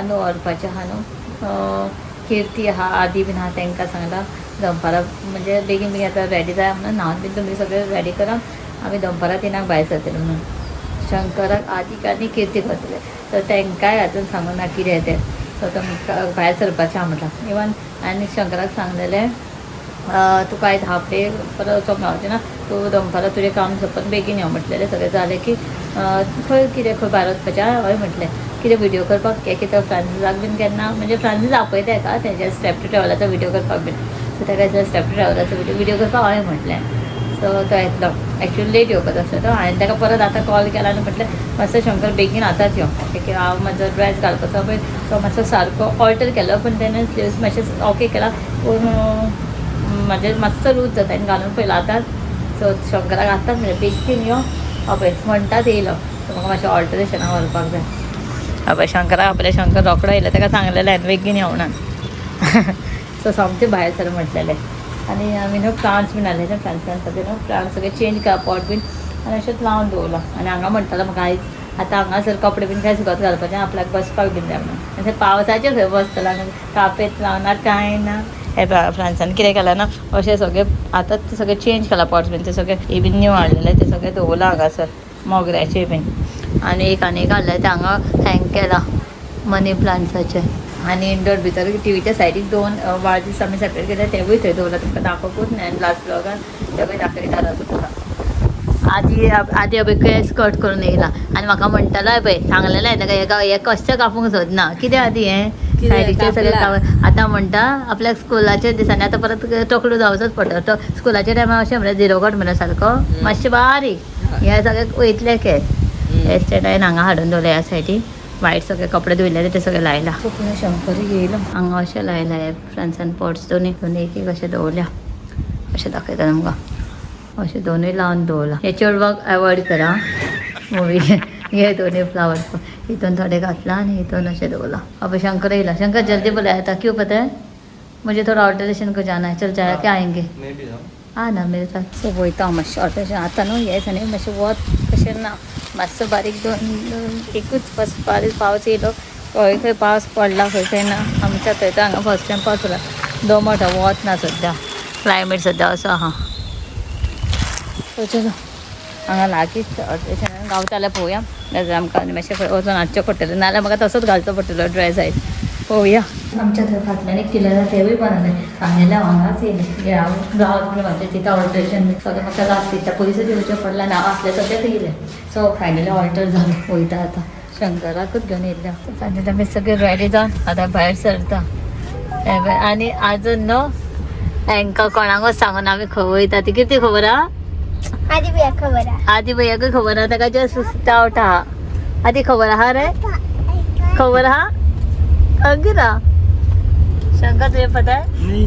न्हू व्हरपाचें आहा न्हू किर्ती आहा आदी बीन आहा तांकां सांगला दनपारां म्हणजे बेगीन बेगीन आतां रेडी जाय म्हणून न्हांवन बीन तुमी सगळे रेडी करा आमी दनपारां 3 भायर सरतले म्हणून शंकराक आदीक आनी किर्ती करतले सो तांकांय आजून सांगूं ना कितें तें सो तुमकां भायर सरपाचें आहा म्हटलां इवन आनी शंकराक सांगलेलें तुका आयज हाफ डे परत वचोंक मेळचें ना तूं दनपारां तुजें काम सोंपोवन बेगीन यो म्हटलेलें सगळें जालें की खंय कितें खंय भायर वचपाचें हय म्हटलें कितें विडियो करपाक कितें फ्रांसिसाक बीन केन्ना म्हणजे फ्रांसीस आपयता हेका तेज्या स्टेप टू ट्रॅवलाचो विडियो करपाक बीन सो ताका स्टेप टू ट्रॅवलाचो विडियो करपाक हय म्हटलें सो तो येतलो एक्चुअली लेट येवपाचो आसलो तो हांवें ताका परत आतां कॉल केला आनी म्हटलें मातसो शंकर बेगीन आतांच यो की हांव म्हाजो ड्रेस घालपाचो पळय तो मातसो सारको ऑल्टर केलो पूण तेणें स्लीव्स मातशें ओके केला पूण म्हाजें मातसो लूज जाता आनी घालून पळयलो आतांच सो शंकराक आतांच म्हणलें बेगीन यो पळय म्हणटात येयलो सो म्हाका मातशें ऑल्टरेशनाक व्हरपाक जाय पळय शंकराक आपलें शंकर रोकडो येयलो ताका सांगलेलें हांवें बेगीन यो म्हणून सो सोमतें भायर सर म्हटलेलें आनी आमी न्हू प्लांट्स बीन हाडलेले फ्रांसान सगळे न्हू प्लांट्स सगळे चेंज केला पॉट बीन आनी अशेंच लावन दवरला आनी हांगा म्हणटालो म्हाका आयज आतां हांगासर कपडे बीन काय सुकत घालपाचें आपल्याक बसपाक बीन जाय म्हणून आनी पावसाचें खंय बसतलो आनी कापेत लावनार कांय ना हे फ्रांसान कितें केलां ना अशें सगळें आतां ते सगळें चेंज केलां पॉट्स बीन ते सगळे हे बीन न्यू हाडलेले ते सगळे दवरला हांगासर मोगऱ्याचे बीन आनी एक हाडलें ते हांगा हँग केलां मनी प्लांट्साचे आनी इंडोर भितर टीव्हीच्या सायडीक 2 वाळजीस आमी सेपरेट केले तेवूय थंय दवरला तुमकां दाखोवपूच न्हय आनी लास्ट ब्लॉगान तेवूय दाखयतालो तुमकां आदी अबे केस कट करून येयला आनी म्हाका म्हणटालो पळय सांगलेलें ताका हे कशें कापूंक सोदना कितें आदी हें सायडीचें सगळें आतां म्हणटा आपल्या स्कुलाच्या दिसांनी आतां परत तकलो जावचोच पडटा तो स्कुलाच्या टायमार अशें म्हणल्यार 0 कट म्हणल्यार सारको मातशें बारीक हे सगळे वयतले केस हेअर स्टायल हांवें हांगा हाडून दवरले ह्या सायडीक वायट सगळे कपडे धुयलेले ते सगळे लायला कोंकणी शंकर येयलो हांगा अशें लायला हे फ्रांसान पॉट्स दोनी एक अशें दवरल्या अशें दाखयता तुमकां अशें दोनूय लावन दवरला हे चेडवाक अवॉयड करा मुवी हे दोनों फ्लावर हितून थोड़े घातला आनी हितून अशें दवरला अब शंकर येयला शंकर जल्दी बोले आता क्यों पता है मुझे थोड़ा ऑल्टरेशन को जाना है चल जाया क्या आएंगे हाँ ना मेरे साथ सो वयता मातशें ऑल्टरेशन आतां न्हू हेच आनी मातशें वत कशें ना मातसो बारीक एकूच फर्स्ट बारीक पावस येयलो खंय खंय पावस पडला खंय खंय ना आमच्या थंय तर हांगा फर्स्ट टायम पावस पडला दमट वत ना सद्या क्लायमेट सद्या असो आहा चलो हांगा लागींच ऑल्टरेशनान गावता जाल्यार पळोवया नाजाल्यार आमकां आनी मातशें वचून हाडचें पडटलें नाजाल्यार म्हाका तसोच घालचो पडटलो ड्रेस आयज पळोवया आमच्या थंय फाटल्यान एक किल्लर तेवूय बनवले सांगलेलें हांगाच येयलें हांव गांवांत म्हणून म्हाजें तिका ऑल्टरेशन सगळें म्हाका लास्ट दिता पुलिसाचें येवचें पडलें आनी हांव आसलें सगळें येयलें सो फायनली ऑल्टर जालें वयता आतां शंकराकूच घेवन येयल्या फायनली आमी सगळे रेडी जावन आतां भायर सरता आनी आजून न्हू हांकां कोणाकूच सांगून आमी खंय वयता ती कितें खबर आहा आदी भैया खबर है आदी भैयाकूय खबर आहा ताका जस्ट डावट आहा आदी खबर आहा रे खबर आहा अगिरा शंकर तुझे पता है नहीं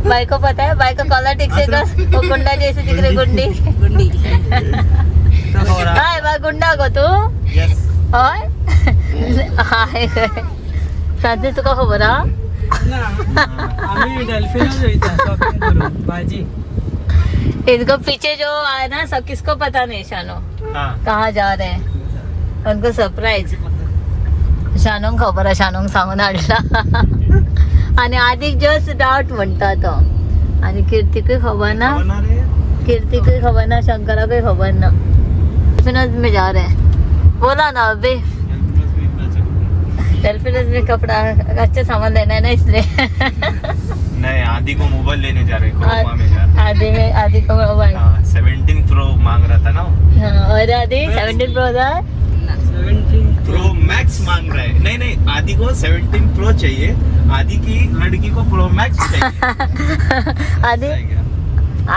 बाई को पता है बाई को कॉलर ठीक से कर वो गुंडा जैसे दिख रही गुंडी गुंडी हाय बा गुंडा को तू यस हाय हाय साथी तुका खबर आहा ना आम्ही डेल्फिन जोईता शॉपिंग करून भाजी इनको पीछे जो आया ना सब किसको पता नहीं शानो कहाँ जा रहे हैं उनको सरप्राइज शानोंक खबर आहे शानोंक सांगून हाडला आणि आदीक जस्ट डाउट म्हणटा तो आणि कीर्तिकूय खबर ना कीर्तिकूय खबर ना शंकराकूय खबर ना डेल्फिनस में जा रहे हैं बोला ना अभी डेल्फिनस में कपड़ा अच्छे सामान लेना है ना इसलिए नहीं आदि को मोबाइल लेने जा रहे क्रोमा में जा रहे आदि को मोबाइल 17 प्रो मांग रहा था ना हाँ और आदि 17 प्रो था 17 प्रो मैक्स मांग रहा है नहीं आदि को 17 प्रो चाहिए आदि की लड़की को प्रो मैक्स चाहिए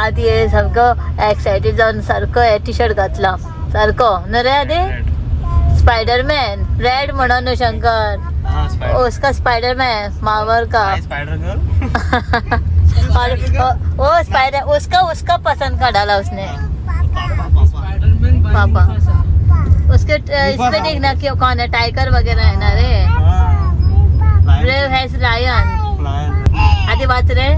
आदि हे सारको एक्साइटेड जावन सारको टी शर्ट घातला सारको न रे आदि स्पाइडरमैन रेड म्हणो न्हू शंकर उसका स्पाइडरमैन मार्वल का स्पाइडर गर्ल और वो स्पाइडर उसका पसंद का डाला उसने स्पाइडरमैन पापा उसके इसमें देखना क्यों कौन है टाइगर वगैरह है ना रे ब्रेव हैज लायन आदि बात रे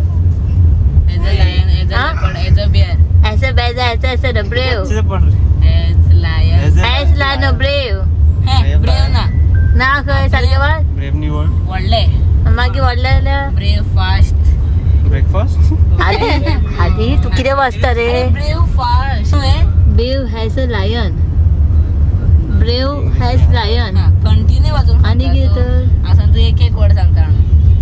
as a lion as a leopard as a bear ऐसे बैजा ऐसे न brave as lion as lion brave है ब्रेव ना ना खय सारके बात निवड व्हडले मागीर व्हडले ब्रेकफास्ट ब्रेकफास्ट आधी तू किती वाजता रे breakfast brave as a lion brave as lion continue वाजून आणि किती तर असं तू एक वर्ड सांगता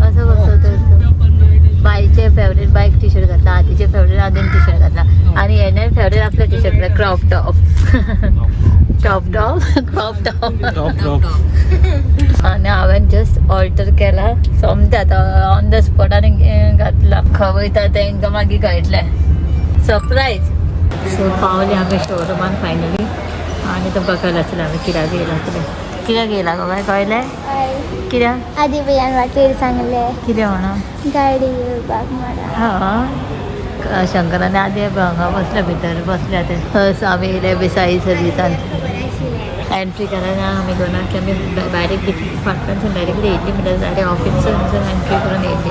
असं कसं तर बाईचे फेवरेट बाईक टी शर्ट घातला आधीचे फेवरेट आधीन टी शर्ट घातला आणि येणार फेवरेट आपलं T shirt crop top top crop top आणि हांवें जस्ट ऑल्टर केला सोमते आतां ऑन द स्पॉट आनी घातला खवयता तेंकां मागीर कळटलें सरप्रायज सो पावली आमी शोरुमान फायनली आनी तुमकां कळलं आसलें आमी कित्याक येयला आसलें कित्याक येयला गो बाय कळ्ळें कित्याक आधी भैयान वाटेर सांगले कितें म्हणून गाडी येवपाक म्हणा शंकराने आधी हांगा बसल्या भितर बसल्या ते हस आमी येयले बेसाई सर्विसान एंट्री करायला आमी दोना की आमी डायरेक्ट फाटल्यानसून डायरेक्टली येयल्ली म्हणल्यार डायरेक्ट ऑफिसानसून एंट्री करून येयल्ली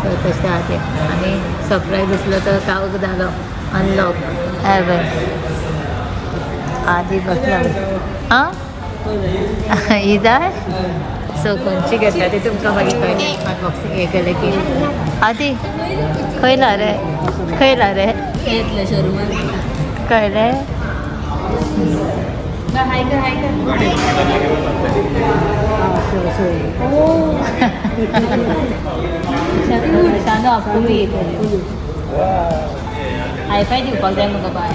सो तशें आहा तें आनी सरप्रायज आसलो तो कावक जालो अनलॉक हॅवन आदी बसला आं ही जाय सो खंयची घेतल्या ती तुमकां मागीर कळटलें अनबॉक्सिंग हें केलें की आदी खंयला रे खंयला रे येतले शोरुमान कळ्ळें शानो आपको बी हायफाय दिवपाक जाय म्हाका बाय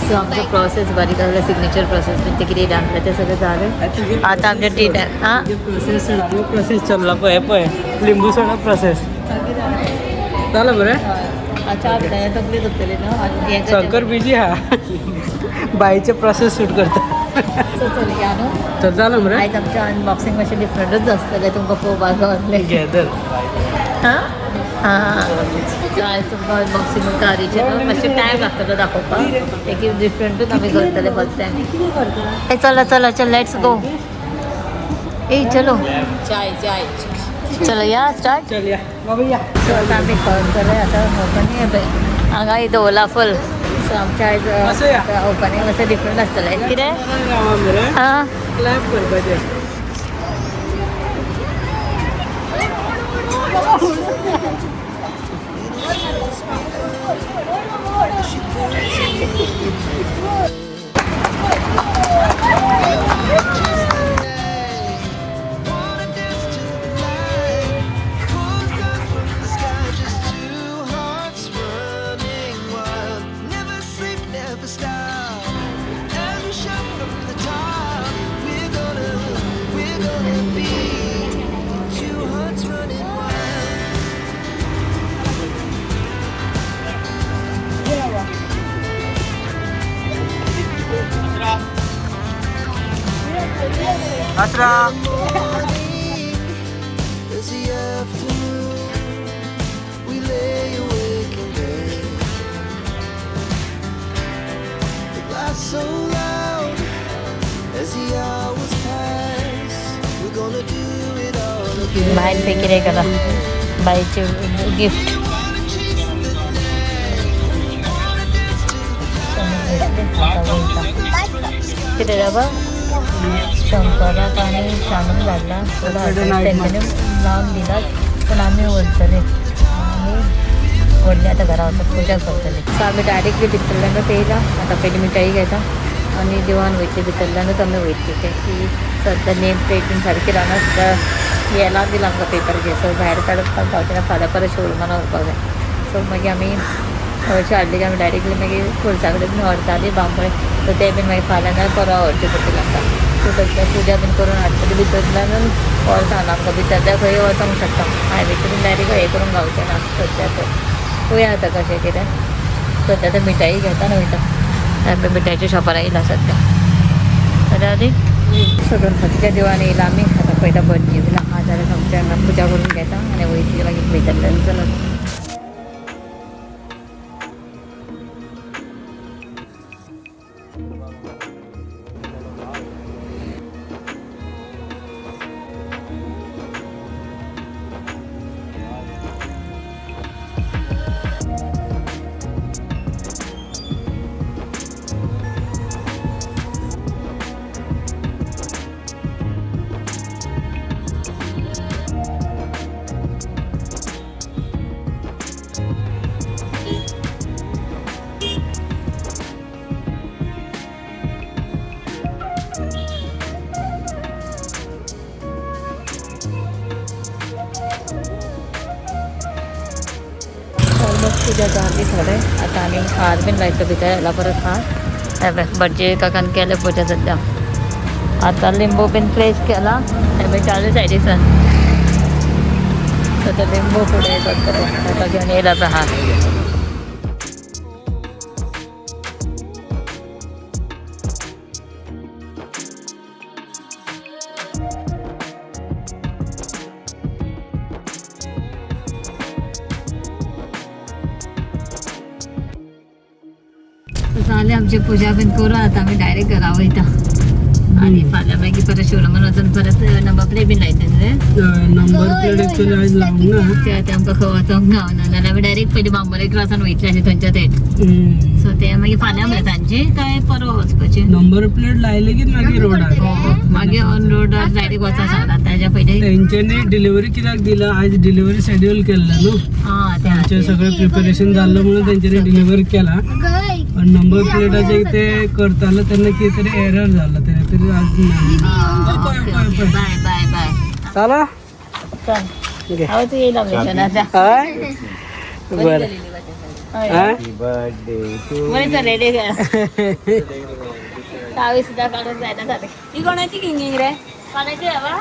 सो आमचो प्रोसेस बरी जालें सिग्नेचर प्रोसेस बीन ते कितें दाखयलें तें सगळें जालें आतां आमचें टी टायम आं प्रोसेस चालला पळय पळय लिंबू सोडा प्रोसेस जालं बरें च्या भितर तकली दुखतली न्हू शंकर बिजी हा बाईचे प्रोसेस शूट करता चल या न्हू तर जालं बरें आयज आमचें अनबॉक्सिंग मातशें डिफरंटूच आसतलें तुमकां पळोवपाक गावतलें गॅदर हां हां आयज तुमकां अनबॉक्सिंग कारीचें न्हू मातशें टायम लागतलो दाखोवपाक एक डिफरंटूच आमी करतले फर्स्ट टायम चला चला चल लेट्स गो ए चलो चाय चाय चलो या स्टार्ट चल या बाबा या सो आतां आमी करतले आतां ओपनिंग हें हांगा इथं ओला फूल सो आमचें आयज ओपनिंग मातशें डिफरंट आसतलें कितें हां क्लॅप करपाचें Asra. So loud as the hours pass, we're gonna do it all again. बाहेर पैकी रे करा बाईचे गिफ्ट किती डबा शंकराक आणि शानूक धाडला तेंच्यांनी लावन दिला पण आमी व्हरतले आमी व्हडली आतां घरा वचून पुजा करतली सो आमी डायरेक्टली भितरल्यानूच येयला आतां पयलीं मिठाई घेता आनी देवान वयतली भितरल्यानूच आमी वयतली कित्याक की सद्या नेम प्लेट बीन सारकी रावना सुद्दां येला दिला आमकां पेपर घे सो भायर काडपाक पावतना फाल्यां परत शोरुमान व्हरपाक जाय सो मागीर आमी हरशीं हाडली की आमी डायरेक्टली मागीर खुर्सा कडेन बीन व्हरताली बांबळे सो ते बीन मागीर फाल्यां नाल्यार परवा व्हरचें पडटलें आमकां सो सद्या पुजा बीन करून हाडटली भितरल्यान व्हरता आमकां भितरल्या खंय वचोंक शकता हायवेचेर बीन डायरेक्ट हें करून गावचें ना सद्या तर पळोवया आतां कशें कितें सद्या तर मिठाई घेता न्हू वयता आमी मिठाईच्या शॉपार येयला सद्या आनी सो गणपतीच्या देवान येयला आमी आतां पयता भटजी बीन आहा जाल्यार आमच्या हांगा पुजा करून घेता आनी वयतली मागीर भितरल्यान चलत पूजा झाली थोडे आता आम्ही हार बीन लायतो भितर याला परत हार भटजी काकान केलं पूजा सध्या आता लिंबू बीन फ्रेश केला हे चालू सायडीक तर लिंबू पुढे करतो आता घेऊन येईल आता हार झाले आमची पूजा पण करू आता आम्ही डायरेक्ट करावं इथं आणि फाल्यां मागीर परत शिवरंगण वचून परत नंबर प्लेट बीन लायता नंबर प्लेट एक्चुअली आज लावूंक ना ते आमकां खंय वचोंक गावना नाल्यार आमी डायरेक्ट पयलीं बांबोळे क्रॉसान वयतले अशें थंयच्या थंय सो ते मागीर फाल्यां म्हणल्यार सांजची काय परवा वचपाचें नंबर प्लेट लायले की मागीर रोडार मागीर ऑन रोडार डायरेक्ट वचा सांगला ताज्या पयलीं तेंच्यांनी डिलिव्हरी कित्याक दिला आज डिलिव्हरी शेड्यूल केल्ला न्हू हां तेंचें सगळें प्रिपरेशन जाल्लं म्हणून तेंच्यांनी डिलिव्हरी केला पण नंबर प्लेटाचे ते करतालो तेन्ना कितें तरी एरर जाला ते तरी आज बाय बाय बाय चला चल हांव तू येयला मिशनाच्या हय बरं हय बरें चल रेडी चावी सुद्धा काढून जायना झाले ही कोणाची किंगींग रे कोणाची हवा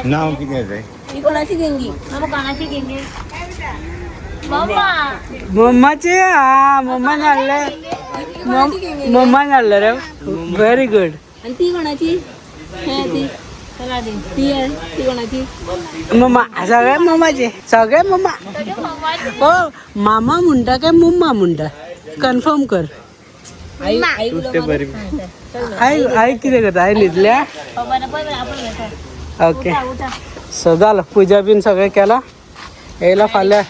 नाव किती रे ही कोणाची किंगींग मग कोणाची किंगींग मम्मा मम्माचे हा मम्मा जाणले मम्मा जाणले रे व्हेरी गुड आणि ती कोणाची ती चला दी ती कोणाची मम्मा सगळे मम्माचे सगळे मम्मा हो मामा म्हणटा काय मम्मा म्हणटा कन्फर्म कर आई आई आई कितें करता आई न्हिदल्या ओके सो जालो पुजा बीन सगळें केला येयला फाल्यां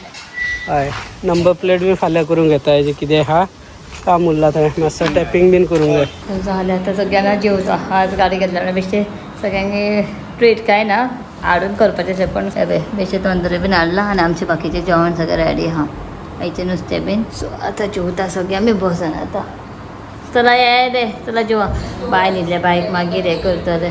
हय नंबर प्लेट बीन फाल्यां करूंक येता हेजें कितें आहा काम उरला थंय मातसो टॅपिंग बीन करूंक जाय झाले आता सगळ्यांना जेवता आज गाडी घेतल्या बेश्टे सगळ्यांनी ट्रीट काय ना हाडून करपाचें पण बेश्टे तंदुरी बीन हाडला आनी आमचें बाकीचें जेवण सगळें रेडी आहा आयचें नुस्तें बीन सो आतां जेवता सगळीं आमी बसन आतां चला ये रे चला जेवा बाय न्हिदले बायक मागीर हें करतले